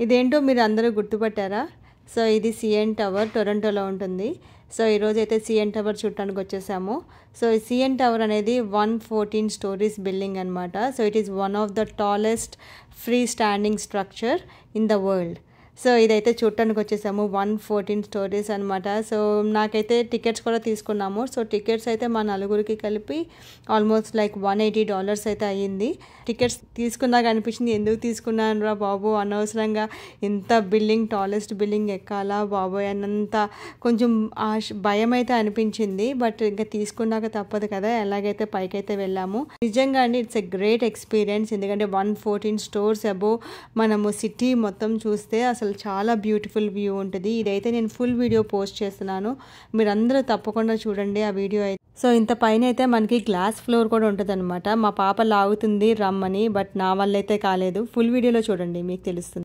ఇదేంటో మీరు అందరూ గుర్తుపట్టారా? సో ఇది సిఎన్ టవర్ టొరంటోలో ఉంటుంది. సో ఈరోజు అయితే సిఎన్ టవర్ చూడటానికి వచ్చేసాము. సో ఈ సిఎన్ టవర్ అనేది 114 స్టోరీస్ బిల్డింగ్ అనమాట. So it is one of the tallest free standing structure in the world. So ఇదైతే చూడటానికి వచ్చేసాము. 114 స్టోరీస్ అనమాట. సో నాకైతే టికెట్స్ కూడా తీసుకున్నాము. సో టికెట్స్ అయితే మా నలుగురికి కలిపి ఆల్మోస్ట్ లైక్ $180 అయితే అయ్యింది. టికెట్స్ తీసుకున్నాక అనిపించింది, ఎందుకు తీసుకున్నాను రా బాబు, అనవసరంగా ఇంత బిల్డింగ్, టాలెస్ట్ బిల్డింగ్ ఎక్కాలా బాబోయ్ అన్నంత కొంచెం భయం అయితే అనిపించింది. బట్ ఇంకా తీసుకున్నాక తప్పదు కదా, ఎలాగైతే పైకైతే వెళ్ళాము. నిజంగా అండి ఇట్స్ ఎ గ్రేట్ ఎక్స్పీరియన్స్. ఎందుకంటే 114 స్టోర్స్ అబోవ్ మనము సిటీ మొత్తం చూస్తే అసలు చాలా బ్యూటిఫుల్ వ్యూ ఉంటుంది. ఇదైతే నేను ఫుల్ వీడియో పోస్ట్ చేస్తున్నాను, మీరందరూ తప్పకుండా చూడండి ఆ వీడియో అయితే. సో ఇంత పైన అయితే మనకి గ్లాస్ ఫ్లోర్ కూడా ఉంటుంది అనమాట. మా పాప లాగుతుంది రమ్మని, బట్ నా వల్ల అయితే కాలేదు. ఫుల్ వీడియోలో చూడండి, మీకు తెలుస్తుంది.